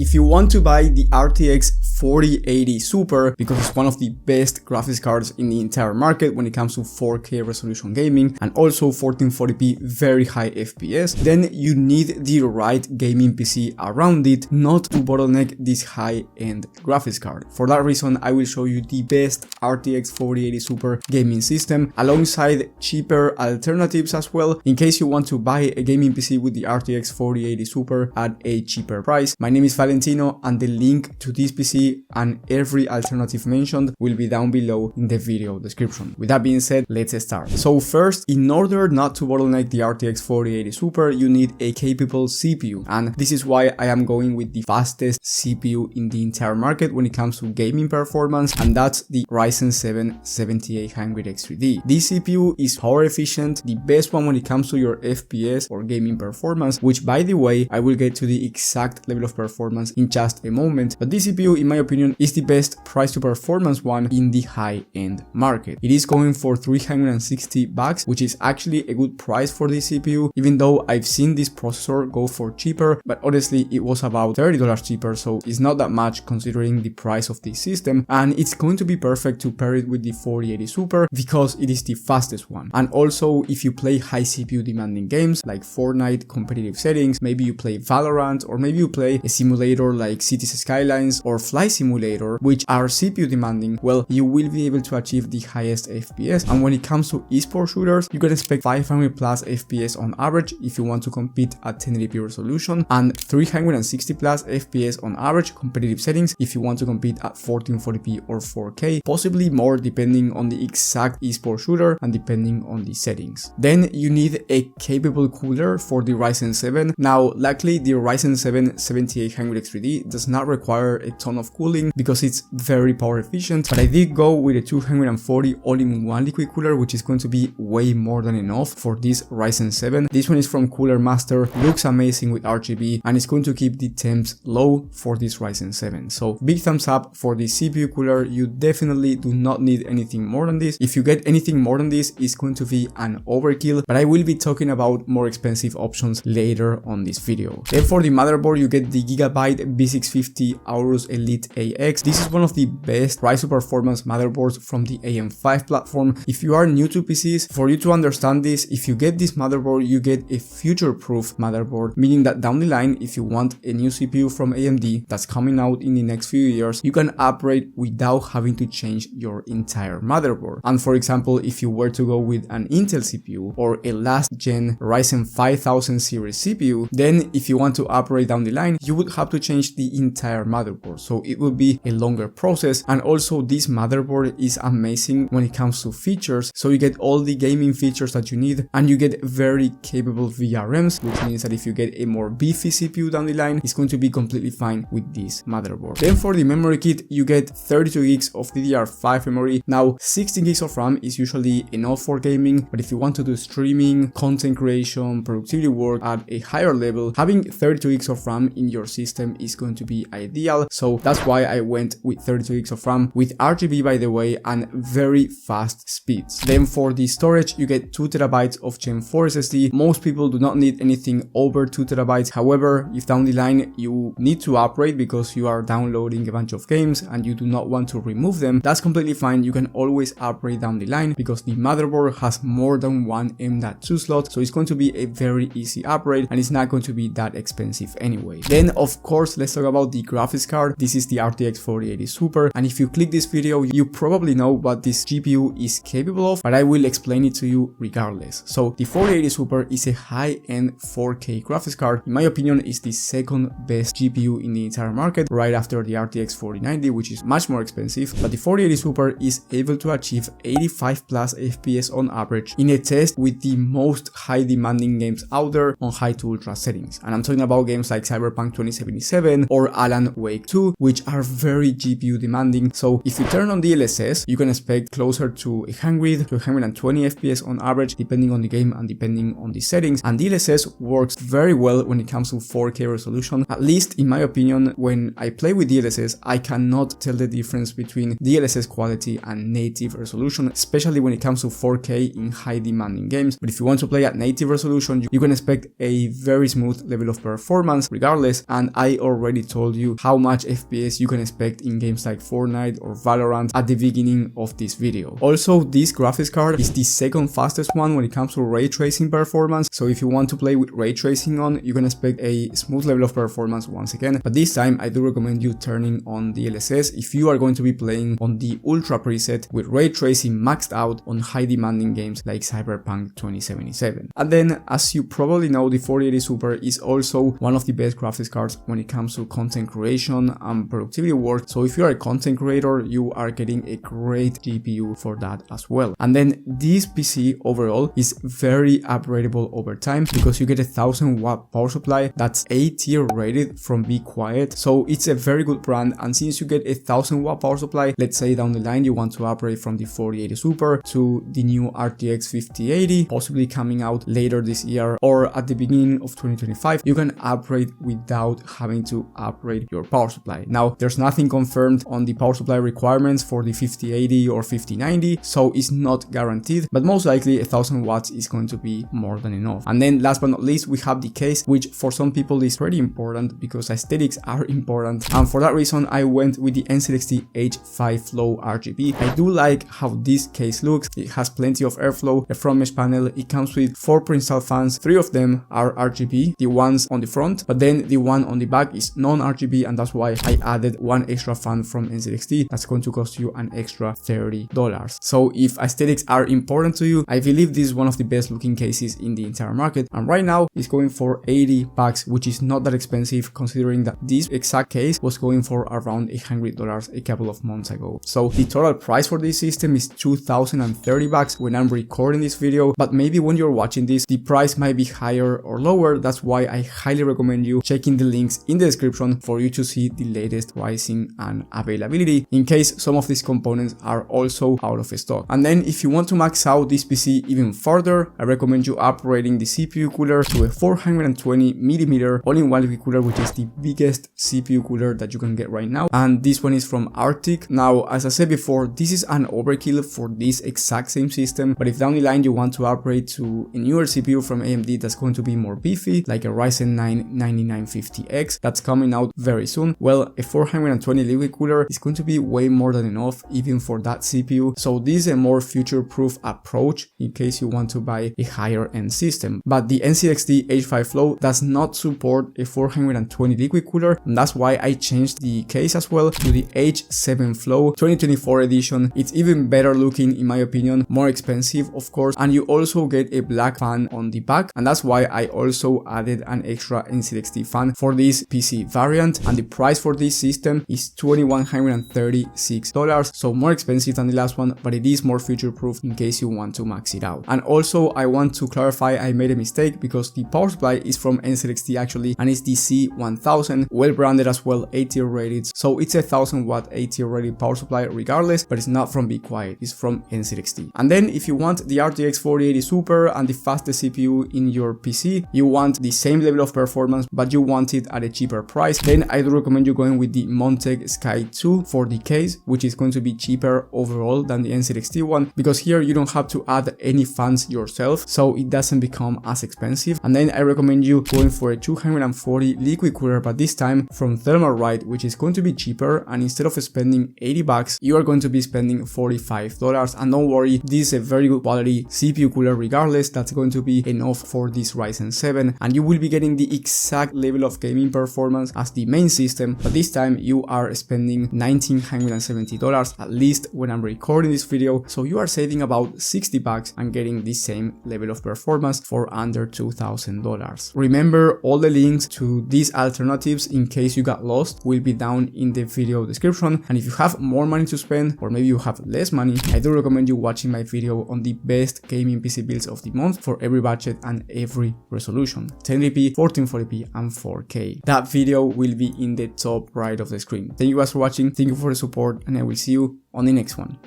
If you want to buy the RTX 4080 Super because it's one of the best graphics cards in the entire market when it comes to 4K resolution gaming and also 1440p very high FPS, then you need the right gaming PC around it, not to bottleneck this high-end graphics card. For that reason, I will show you the best RTX 4080 Super gaming system alongside cheaper alternatives as well, in case you want to buy a gaming PC with the RTX 4080 Super at a cheaper price. My name is Valentino and the link to this PC and every alternative mentioned will be down below in the video description. With that being said, let's start. So first, in order not to bottleneck the RTX 4080 Super, you need a capable CPU, and this is why I am going with the fastest CPU in the entire market when it comes to gaming performance, and that's the Ryzen 7 7800X3D. This CPU is power efficient, the best one when it comes to your FPS or gaming performance, which by the way, I will get to the exact level of performance in just a moment, but this CPU in my opinion is the best price to performance one in the high-end market. It is going for $360, which is actually a good price for this CPU, even though I've seen this processor go for cheaper, but honestly it was about $30 cheaper, so it's not that much considering the price of this system, and it's going to be perfect to pair it with the 4080 Super because it is the fastest one. And also, if you play high CPU demanding games like Fortnite competitive settings, maybe you play Valorant, or maybe you play a simulator like Cities Skylines or Flight Simulator, which are CPU demanding, well, you will be able to achieve the highest FPS. And when it comes to esports shooters, you can expect 500 plus FPS on average if you want to compete at 1080p resolution, and 360 plus FPS on average competitive settings if you want to compete at 1440p or 4K, possibly more depending on the exact esports shooter and depending on the settings. Then you need a capable cooler for the Ryzen 7. Now, luckily the Ryzen 7 7800X3D does not require a ton of cooling because it's very power efficient, but I did go with a 240 all-in-one liquid cooler, which is going to be way more than enough for this Ryzen 7. This one is from Cooler Master, looks amazing with RGB, and it's going to keep the temps low for this Ryzen 7. So big thumbs up for the CPU cooler. You definitely do not need anything more than this. If you get anything more than this, it's going to be an overkill, but I will be talking about more expensive options later on this video. Then for the motherboard, you get the Gigabyte B650 Aorus Elite AX. This is one of the best price to performance motherboards from the AM5 platform. If you are new to PCs, for you to understand this, if you get this motherboard, you get a future-proof motherboard, meaning that down the line, if you want a new CPU from AMD that's coming out in the next few years, you can upgrade without having to change your entire motherboard. And for example, if you were to go with an Intel CPU or a last gen Ryzen 5000 series CPU, then if you want to upgrade down the line, you would have to change the entire motherboard. So it will be a longer process. And also this motherboard is amazing when it comes to features. So you get all the gaming features that you need, and you get very capable VRMs, which means that if you get a more beefy CPU down the line, it's going to be completely fine with this motherboard. Then for the memory kit, you get 32 gigs of DDR5 memory. Now 16 gigs of RAM is usually enough for gaming, but if you want to do streaming, content creation, productivity work at a higher level, having 32 gigs of RAM in your system is going to be ideal. So that's why I went with 32 gigs of RAM with RGB, by the way, and very fast speeds. Then for the storage, you get 2 TB of Gen 4 SSD. Most people do not need anything over 2 TB. However, if down the line you need to upgrade because you are downloading a bunch of games and you do not want to remove them, that's completely fine. You can always upgrade down the line because the motherboard has more than one M.2 slot, so it's going to be a very easy upgrade and it's not going to be that expensive anyway. Then of course, let's talk about the graphics card. This is the RTX 4080 Super, and if you click this video, you probably know what this GPU is capable of, but I will explain it to you regardless. So the 4080 Super is a high-end 4K graphics card. In my opinion, it's the second best GPU in the entire market, right after the RTX 4090, which is much more expensive, but the 4080 Super is able to achieve 85 plus FPS on average in a test with the most high demanding games out there on high to ultra settings. And I'm talking about games like Cyberpunk 2077 or Alan Wake 2, which are very GPU demanding. So if you turn on DLSS, you can expect closer to 100 to 120 FPS on average, depending on the game and depending on the settings. And DLSS works very well when it comes to 4K resolution. At least in my opinion, when I play with DLSS, I cannot tell the difference between DLSS quality and native resolution, especially when it comes to 4K in high demanding games. But if you want to play at native resolution, you can expect a very smooth level of performance regardless, and I I already told you how much FPS you can expect in games like Fortnite or Valorant at the beginning of this video. Also, this graphics card is the second fastest one when it comes to ray tracing performance, so if you want to play with ray tracing on, you can expect a smooth level of performance once again, but this time I do recommend you turning on the DLSS if you are going to be playing on the Ultra preset with ray tracing maxed out on high demanding games like Cyberpunk 2077. And then, as you probably know, the 4080 Super is also one of the best graphics cards when it comes to content creation and productivity work, so if you are a content creator, you are getting a great GPU for that as well. And then this PC overall is very upgradable over time because you get a 1000-watt power supply that's A tier rated from Be Quiet, so it's a very good brand. And since you get a 1000-watt power supply, let's say down the line you want to upgrade from the 4080 Super to the new RTX 5080, possibly coming out later this year or at the beginning of 2025, you can upgrade without having to upgrade your power supply. Now, there's nothing confirmed on the power supply requirements for the 5080 or 5090, so it's not guaranteed, but most likely 1000 watts is going to be more than enough. And then last but not least, we have the case, which for some people is pretty important because aesthetics are important, and for that reason I went with the NZXT H5 Flow RGB. I do like how this case looks. It has plenty of airflow, a front mesh panel, it comes with 4 pre-installed fans, 3 of them are RGB, the ones on the front, but then the one on the back is non-RGB, and that's why I added one extra fan from NZXT that's going to cost you an extra $30. So if aesthetics are important to you, I believe this is one of the best looking cases in the entire market, and right now it's going for $80, which is not that expensive considering that this exact case was going for around $100 a couple of months ago. So the total price for this system is $2,030 when I'm recording this video, but maybe when you're watching this the price might be higher or lower. That's why I highly recommend you checking the links in the description for you to see the latest pricing and availability in case some of these components are also out of stock. And then if you want to max out this PC even further, I recommend you upgrading the CPU cooler to a 420mm all-in-one liquid cooler, which is the biggest CPU cooler that you can get right now, and this one is from RTX. Now, as I said before, this is an overkill for this exact same system, but if down the line you want to upgrade to a newer CPU from AMD that's going to be more beefy, like a Ryzen 9 9950X that's coming out very soon, well, a 420 liquid cooler is going to be way more than enough even for that CPU. So this is a more future-proof approach in case you want to buy a higher end system. But the NZXT H5 Flow does not support a 420 liquid cooler, and that's why I changed the case as well to the H7 Flow 2024 edition. It's even better looking in my opinion, more expensive of course, and you also get a black fan on the back, and that's why I also added an extra NZXT fan for this PC variant, and the price for this system is $2,136, so more expensive than the last one, but it is more future proof in case you want to max it out. And also I want to clarify I made a mistake because the power supply is from NZXT actually, and it's the C1000, well branded as well, A tier rated, so it's a 1000-watt A tier rated power supply regardless, but it's not from Be Quiet, it's from NZXT. And then if you want the RTX 4080 Super and the fastest CPU in your PC, you want the same level of performance but you want it at a cheaper price, then I do recommend you going with the Montech Sky 2 for the case, which is going to be cheaper overall than the NZXT one, because here you don't have to add any fans yourself, so it doesn't become as expensive. And then I recommend you going for a 240 liquid cooler, but this time from Thermalright, which is going to be cheaper, and instead of spending $80, you are going to be spending $45. And don't worry, this is a very good quality CPU cooler regardless, that's going to be enough for this Ryzen 7, and you will be getting the exact level of gaming performance as the main system, but this time you are spending $1,970 at least when I'm recording this video, so you are saving about $60 and getting the same level of performance for under $2,000. Remember, all the links to these alternatives in case you got lost will be down in the video description, and if you have more money to spend or maybe you have less money, I do recommend you watching my video on the best gaming PC builds of the month for every budget and every resolution, 1080p, 1440p and 4K. That video will be in the top right of the screen. Thank you guys for watching, thank you for the support, and I will see you on the next one.